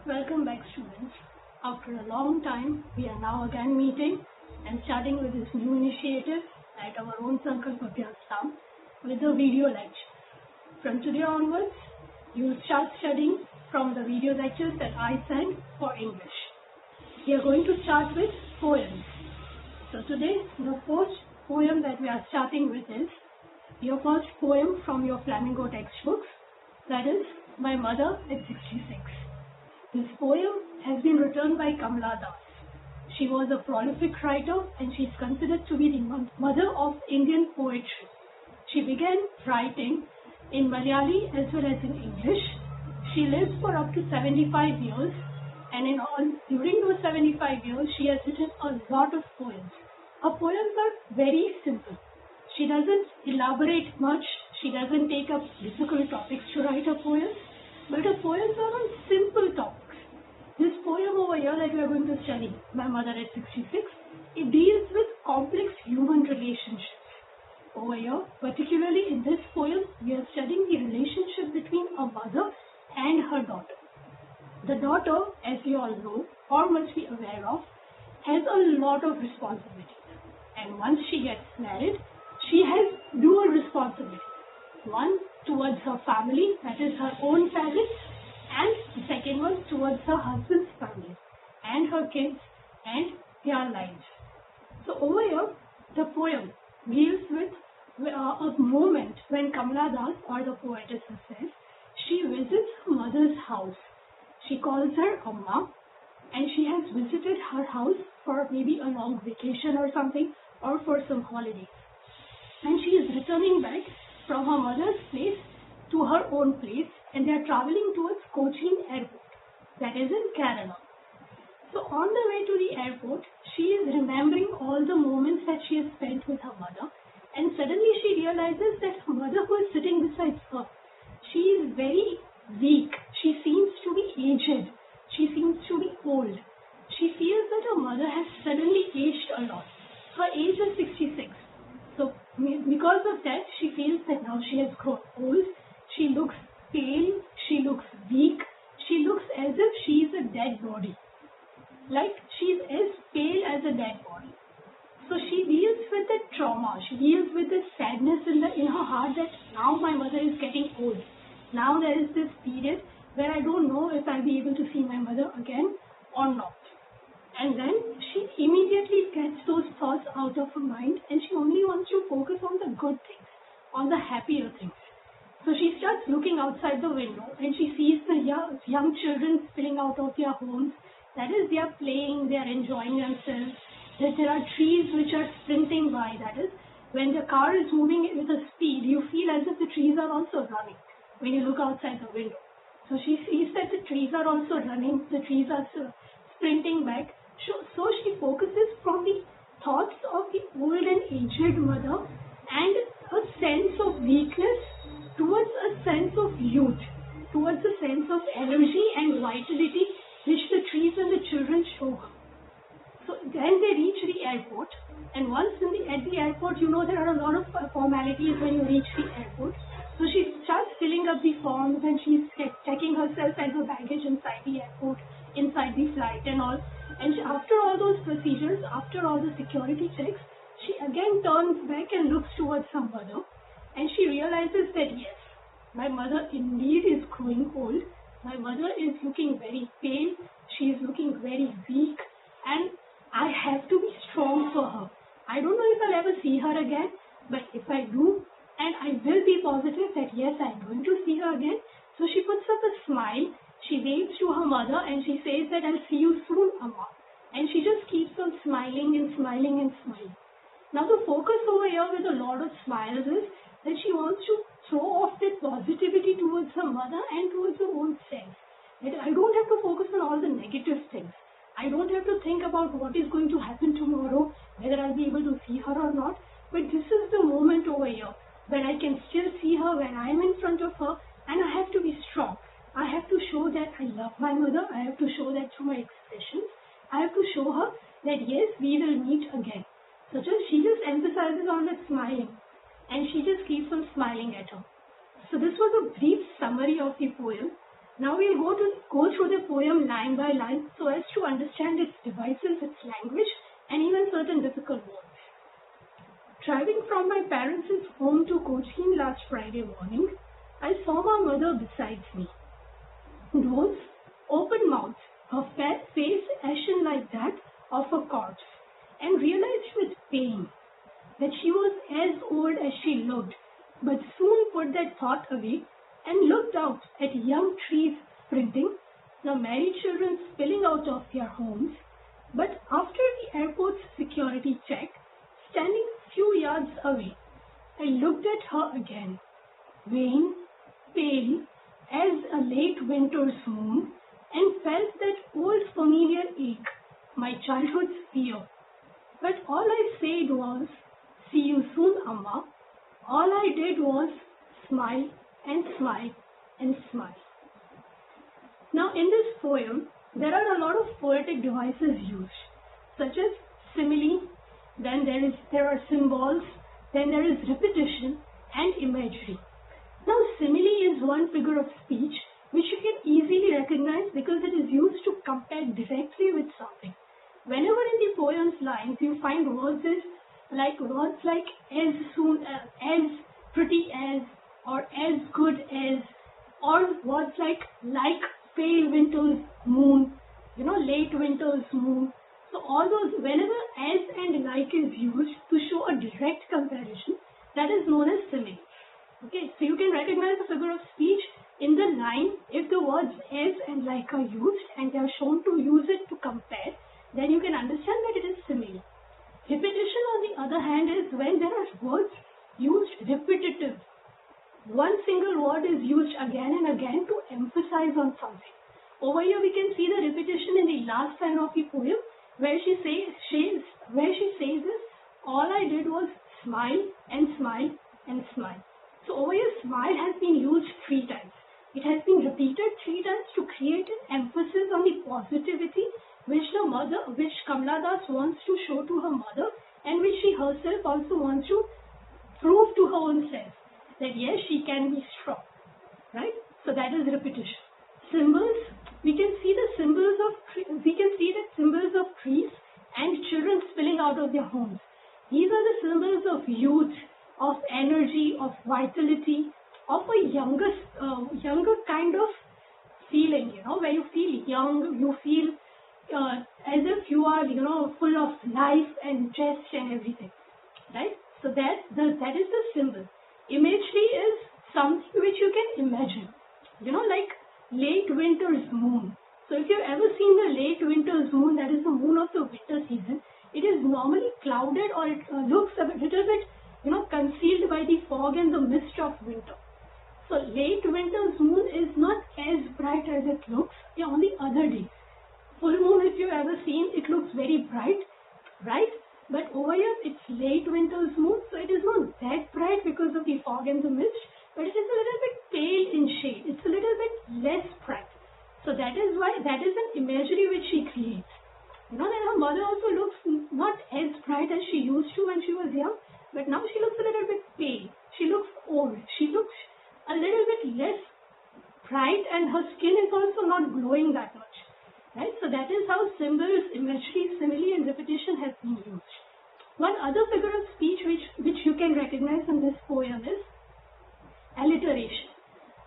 Welcome back, students. After a long time, we are now again meeting and starting with this new initiative at our own Sankalp Abhyasam with the video lecture. From today onwards, you will start studying from the video lectures that I send for English. We are going to start with poems. So today, the first poem that we are starting with is your first poem from your Flamingo textbooks, that is My Mother at 66. This poem has been written by Kamala Das. She was a prolific writer and she is considered to be the mother of Indian poetry. She began writing in Malayali as well as in English. She lived for up to 75 years and during those 75 years she has written a lot of poems. Her poems are very simple. She doesn't elaborate much. She doesn't take up difficult topics to write her poems, but her poems are on simple topics. This poem over here that we are going to study, My Mother at 66, it deals with complex human relationships. Over here, particularly in this poem, we are studying the relationship between a mother and her daughter. The daughter, as you all know or must be aware of, has a lot of responsibilities. And once she gets married, she has dual responsibilities. One towards her family, that is her own family, and the second one towards her husband's family and her kids and their lives. So over here, the poem deals with a moment when Kamala Das, or the poetess herself, she visits her mother's house. She calls her Amma and she has visited her house for maybe a long vacation or something, or for some holidays. And she is returning back from her mother's place to her own place, and they are traveling towards Cochin Airport, that is in Kerala. So on the way to the airport, she is remembering all the moments that she has spent with her mother, and suddenly she realizes that her mother who is sitting beside her, she is very weak. She seems to be aged. She seems to be old. She feels that her mother has suddenly aged a lot. Her age is 66. So because of that, she feels that now she has grown old. She looks pale, she looks weak, she looks as if she is a dead body. Like she is as pale as a dead body. So she deals with the trauma, she deals with the sadness in her heart that now my mother is getting old. Now there is this period where I don't know if I'll be able to see my mother again or not. And then she immediately gets those thoughts out of her mind and she only wants to focus on the good things, on the happier things. So she starts looking outside the window and she sees the young children spilling out of their homes. That is, they are playing, they are enjoying themselves. That there are trees which are sprinting by. That is, when the car is moving with a speed, you feel as if the trees are also running when you look outside the window. So she sees that the trees are also running, the trees are sprinting back. So she focuses from the thoughts of the old and aged mother and a sense of weakness towards a sense of youth, towards a sense of energy and vitality which the trees and the children show her. So then they reach the airport, and once at the airport, you know there are a lot of formalities when you reach the airport. So she starts filling up the forms and she's checking herself and her baggage inside the airport, inside the flight and all. And after all those procedures, after all the security checks, she again turns back and looks towards her mother. And she realizes that yes, my mother indeed is growing old. My mother is looking very pale. She is looking very weak. And I have to be strong for her. I don't know if I'll ever see her again. But if I do, and I will be positive that yes, I'm going to see her again. So she puts up a smile. She waves to her mother and she says that I'll see you soon, Amma. And she just keeps on smiling and smiling and smiling. Now the focus over here with a lot of smiles is that she wants to throw off that positivity towards her mother and towards her own self. That I don't have to focus on all the negative things. I don't have to think about what is going to happen tomorrow, whether I'll be able to see her or not. But this is the moment over here when I can still see her when I'm in front of her, and I have to be strong. I have to show that I love my mother. I have to show that through my expressions. I have to show her that yes, we will meet again. So she just emphasizes on that smiling. And she just keeps on smiling at her. So this was a brief summary of the poem. Now we'll go through the poem line by line so as to understand its devices, its language, and even certain difficult words. Driving from my parents' home to Cochin last Friday morning, I saw my mother beside me. Nose, open mouth, her face ashen like that of a corpse, and realized with pain that she was as old as she looked, but soon put that thought away and looked out at young trees sprinting, the merry children spilling out of their homes. But after the airport's security check, standing a few yards away, I looked at her again, vain, pale as a late winter's moon, and felt that old familiar ache, my childhood's fear. But all I said was, "See you soon, Amma." All I did was smile and smile and smile. Now in this poem, there are a lot of poetic devices used, such as simile, then there are symbols, then there is repetition and imagery. Now simile is one figure of speech which you can easily recognize because it is used to compare directly with something. Whenever in the poem's lines you find words like as soon as, pretty as, or as good as, or words like pale winter's moon, late winter's moon. So all those, whenever as and like is used to show a direct comparison, that is known as simile. Okay, so you can recognize a figure of speech in the line if the words as and like are used and they are shown to use it to compare, then you can understand that it is simile. Repetition on the other hand is when there are words used repetitive. One single word is used again and again to emphasize on something. Over here we can see the repetition in the last line of the poem where she says this, all I did was smile and smile and smile. So over here smile has been used 3 times. It has been repeated 3 times to create an emphasis on the positivity which Kamala Das wants to show to her mother and which she herself also wants to prove to her own self that yes, she can be strong, right? So that is repetition. Symbols, we can see that symbols of trees and children spilling out of their homes. These are the symbols of youth, of energy, of vitality, of a younger kind of feeling, where you feel young, you feel as if you are, full of life and zest and everything, right? So that is the symbol. Imagery is something which you can imagine, like late winter's moon. So if you've ever seen the late winter's moon, that is the moon of the winter season, it is normally clouded or it looks a little bit, concealed by the fog and the mist of winter. So late winter's moon is not as bright as it looks on the other days. Full moon, if you've ever seen, it looks very bright, right? But over here, it's late winter's moon, so it is not that bright because of the fog and the mist, but it is a little bit pale in shade. It's a little bit less bright. So that is an imagery which she creates. That her mother also looks not as bright as she used to when she was young, but now she looks a little bit pale. She looks old. She looks a little bit less bright and her skin is also not glowing that much. Right? So that is how symbols, imagery, simile and repetition have been used. One other figure of speech which you can recognize in this poem is alliteration.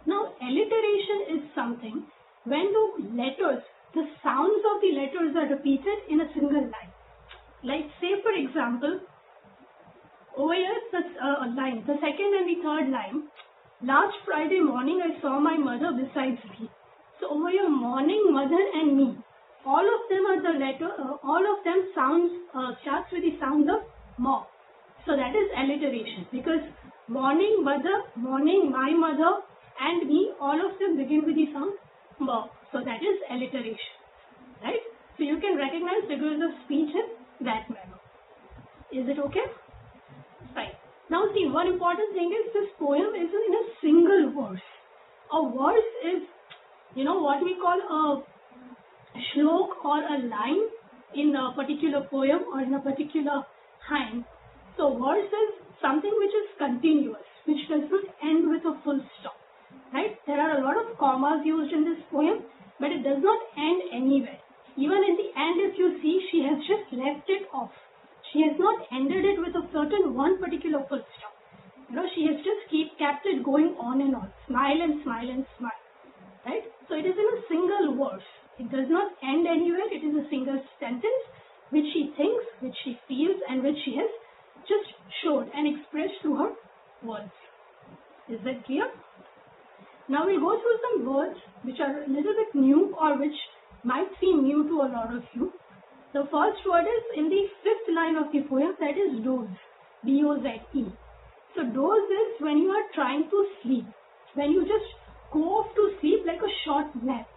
Now alliteration is something when the sounds of the letters are repeated in a single line. Like say for example, over here the line, the second and the third line, last Friday morning I saw my mother beside me. So over here, morning, mother and me, all of them are the letter, all of them starts with the sound of ma. So that is alliteration because morning, mother, morning, my mother and me, all of them begin with the sound ma. So that is alliteration, right? So you can recognize figures of speech in that manner. Is it okay? Fine. Now see, one important thing is this poem is in a single verse. A verse is what we call a shlok or a line in a particular poem or in a particular hymn. So verse is something which is continuous, which does not end with a full stop. right? There are a lot of commas used in this poem, but it does not end anywhere. Even in the end, if you see, she has just left it off. She has not ended it with a certain one particular full stop. She has just kept it going on and on. Smile and smile and smile. Right? So it is in a single verse. It does not end anywhere. It is a single sentence which she thinks, which she feels, and which she has just showed and expressed through her words. Is that clear? Now we'll go through some words which are a little bit new or which might seem new to a lot of you. The first word is in the fifth line of the poem, that is doze. D-O-Z-E. So doze is when you are trying to sleep. When you just go off to sleep like a short nap.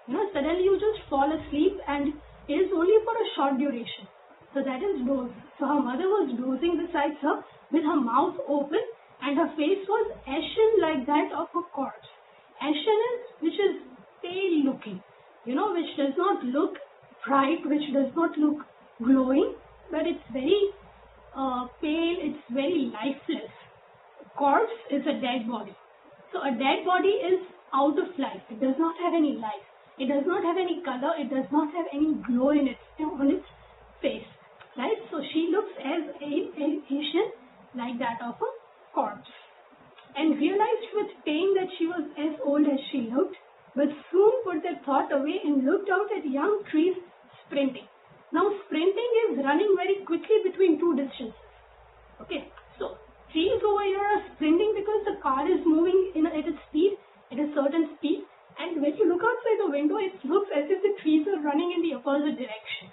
Suddenly you just fall asleep and it is only for a short duration. So that is doze. So her mother was dozing beside her with her mouth open and her face was ashen like that of a corpse. Ashen is which is pale looking, which does not look bright, which does not look glowing, but it's very pale, it's very lifeless. Corpse is a dead body. So a dead body is out of life. It does not have any life. It does not have any color. It does not have any glow on its face. Right? So she looks as Asian like that of a corpse. And realized with pain that she was as old as she looked, but soon put that thought away and looked out at young trees sprinting. Now sprinting is running very quickly between two distances. Okay, so trees over here are sprinting because the car is moving at a speed, at a certain speed, and when you look outside the window, it looks as if the trees are running in the opposite direction.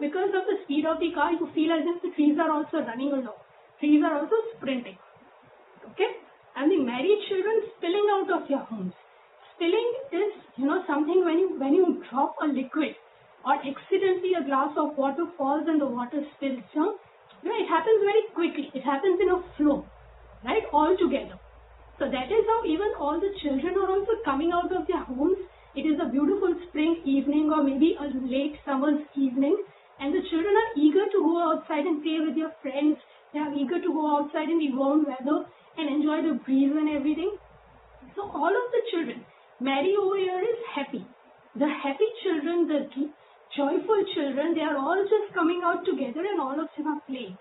Because of the speed of the car, you feel as if the trees are also running along. Trees are also sprinting. Okay, and the married children spilling out of your homes. Spilling is, something when you drop a liquid or accidentally a glass of water falls and the water spills down. It happens very quickly. It happens in a flow, right? All together. So that is how even all the children are also coming out of their homes. It is a beautiful spring evening or maybe a late summer's evening, and the children are eager to go outside and play with their friends. They are eager to go outside in the warm weather and enjoy the breeze and everything. So all of the children, Mary over here is happy. The happy children, the joyful children, they are all just coming out together and all of them are playing,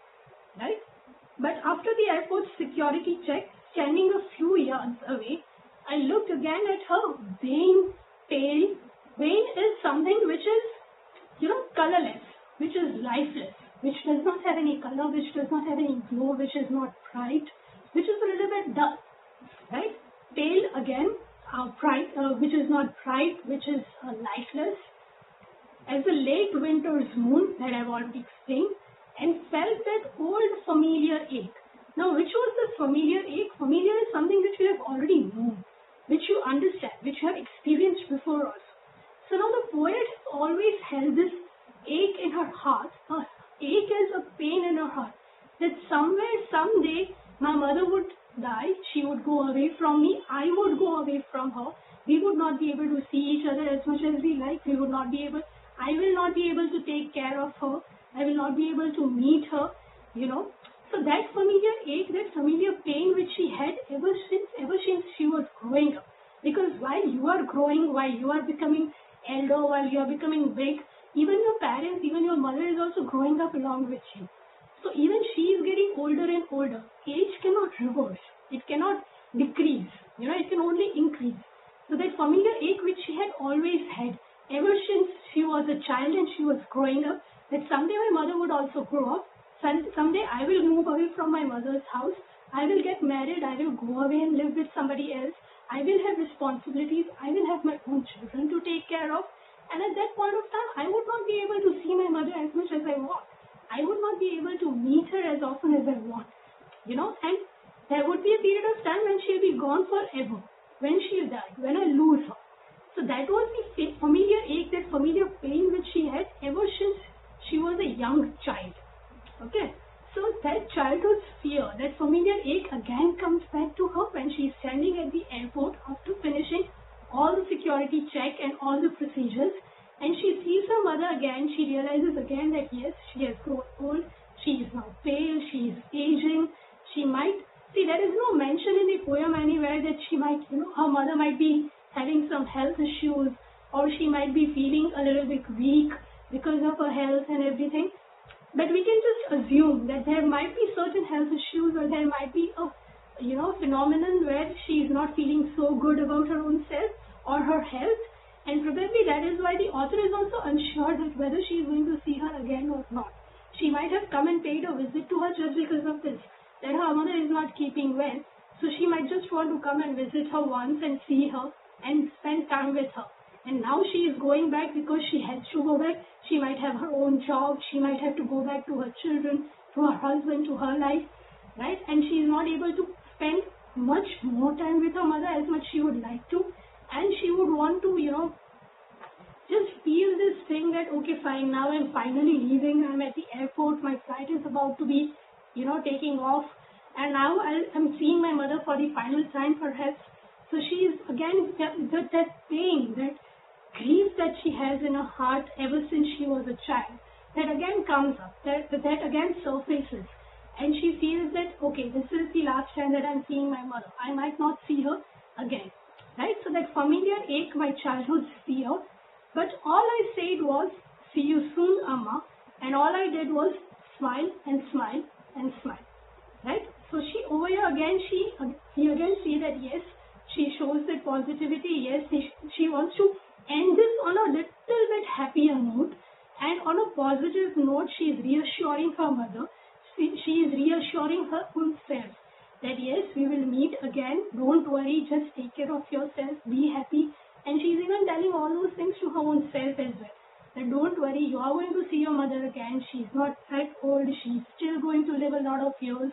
right? But after the airport security check, standing a few yards away, I looked again at her vain, pale. Vain is something which is, colorless, which is lifeless, which does not have any color, which does not have any glow, which is not bright, which is a little bit dull, right? Pale again, bright, which is not bright, which is lifeless, as a late winter's moon that I've already explained, and felt that old familiar ache. Now, which was this familiar ache? Familiar is something which you have already known, which you understand, which you have experienced before also. So now the poet has always held this ache in her heart. Ache is a pain in her heart, that somewhere, someday, my mother would die, she would go away from me, I would go away from her, we would not be able to see each other as much as we like, I will not be able to take care of her, I will not be able to meet her, So that familiar ache, that familiar pain which she had ever since she was growing up. Because while you are growing, while you are becoming elder, while you are becoming big, even your parents, even your mother is also growing up along with you. So even she is getting older and older. Age cannot reverse. It cannot decrease. It can only increase. So that familiar ache which she had always had ever since she was a child and she was growing up, that someday my mother would also grow up. Someday I will move away from my mother's house. I will get married. I will go away and live with somebody else. I will have responsibilities. I will have my own children to take care of. And at that point of time, I would not be able to see my mother as much as I want. I would not be able to meet her as often as I want. And there would be a period of time when she'll be gone forever. When she'll die. When I lose her. So that was the familiar ache, that familiar pain which she had ever since she was a young child. Okay, so that childhood fear, that familiar ache again comes back to her when she is standing at the airport after finishing all the security check and all the procedures, and she sees her mother again. She realizes again that yes, she has grown old, she is now pale, she is aging, she might, see there is no mention in the poem anywhere that she might, her mother might be having some health issues, or she might be feeling a little bit weak because of her health and everything. But we can just assume that there might be certain health issues, or there might be a phenomenon where she is not feeling so good about her own self or her health, and probably that is why the author is also unsure that whether she is going to see her again or not. She might have come and paid a visit to her just because of this, that her mother is not keeping well, so she might just want to come and visit her once and see her and spend time with her. And now she is going back because she has to go back. She might have her own job. She might have to go back to her children, to her husband, to her life, right? And she is not able to spend much more time with her mother as much she would like to. And she would want to, just feel this thing that, okay, fine, now I'm finally leaving. I'm at the airport. My flight is about to be, taking off. And now I'm seeing my mother for the final time, perhaps. So she is, again, that pain, that grief that she has in her heart ever since she was a child, that again comes up, that again surfaces, and she feels that, okay, this is the last time that I'm seeing my mother. I might not see her again, right? So that familiar ache, my childhood fear, but all I said was, see you soon, Amma, and all I did was smile and smile and smile, right? So she over here again, we again see that yes, she shows that positivity, yes, she wants to end this on a little bit happier note, and on a positive note, she is reassuring her mother, she is reassuring her own self that yes, we will meet again, don't worry, just take care of yourself, be happy. And she's even telling all those things to her own self as well, that don't worry, you are going to see your mother again, she's not that old, she's still going to live a lot of years,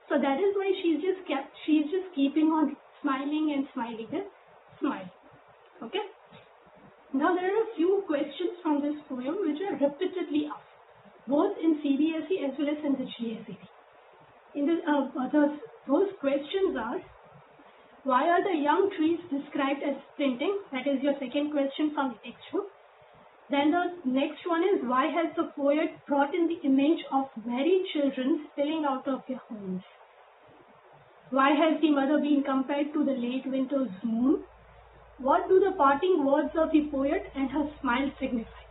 so that is why she's just keeping on smiling and smiling and smiling. Okay. Now there are a few questions from this poem which are repeatedly asked, both in CBSE as well as in the GSEB. Those questions are, why are the young trees described as sprinting? That is your second question from the textbook. Then the next one is, why has the poet brought in the image of married children spilling out of their homes? Why has the mother been compared to the late winter's moon? What do the parting words of the poet and her smile signify?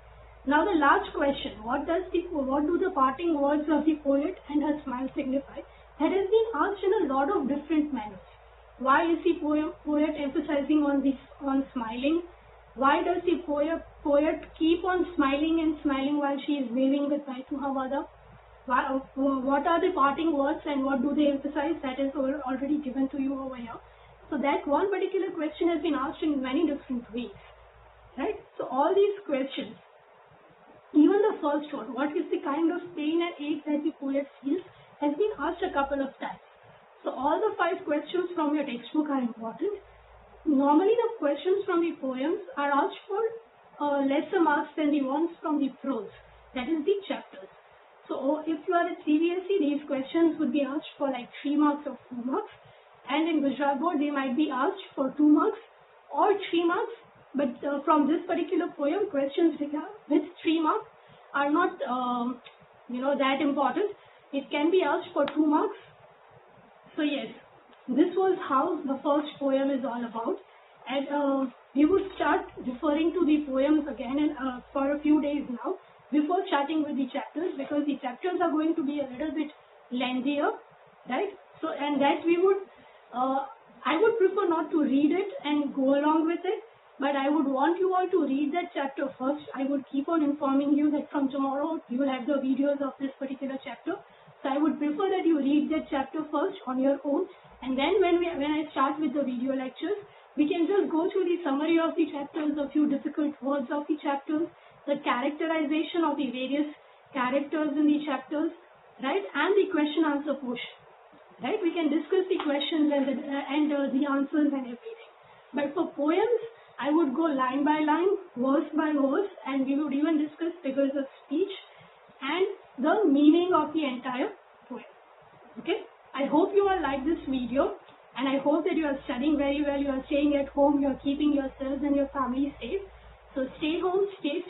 Now the last question, what do the parting words of the poet and her smile signify? That has been asked in a lot of different manners. Why is the poet emphasizing on smiling? Why does the poet keep on smiling and smiling while she is waving goodbye to her mother? What are the parting words and what do they emphasize? That is already given to you over here. So that one particular question has been asked in many different ways, right? So all these questions, even the first one, what is the kind of pain and ache that the poet feels, has been asked a couple of times. So all the 5 questions from your textbook are important. Normally the questions from the poems are asked for lesser marks than the ones from the prose, that is the chapters. So if you are at CBSE, these questions would be asked for like 3 marks or 4 marks, and in Gujarat board they might be asked for 2 marks or 3 marks, but from this particular poem, questions with 3 marks are not that important. It can be asked for 2 marks. So yes, this was how the first poem is all about, and we would start referring to the poems again for a few days now before starting with the chapters, because the chapters are going to be a little bit lengthier, right? So, and that we would I would prefer not to read it and go along with it, but I would want you all to read that chapter first. I would keep on informing you that from tomorrow you will have the videos of this particular chapter. So I would prefer that you read that chapter first on your own, and then when I start with the video lectures, we can just go through the summary of the chapters, a few difficult words of the chapters, the characterization of the various characters in the chapters, right, and the question answer portion. Right, we can discuss the questions and the answers and everything. But for poems, I would go line by line, verse by verse, and we would even discuss figures of speech and the meaning of the entire poem. Okay, I hope you all like this video, and I hope that you are studying very well, you are staying at home, you are keeping yourselves and your family safe. So stay home, stay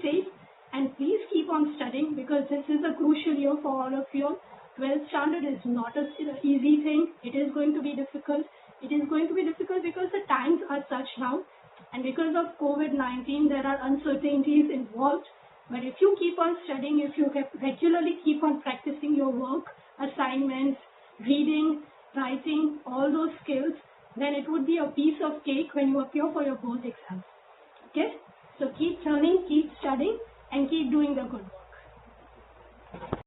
safe, and please keep on studying, because this is a crucial year for all of you. 12th standard is not an easy thing. It is going to be difficult. It is going to be difficult because the times are such now, and because of COVID-19 there are uncertainties involved. But if you keep on studying, if you regularly keep on practicing your work, assignments, reading, writing, all those skills, then it would be a piece of cake when you appear for your board exams. Okay? So keep learning, keep studying, and keep doing the good work.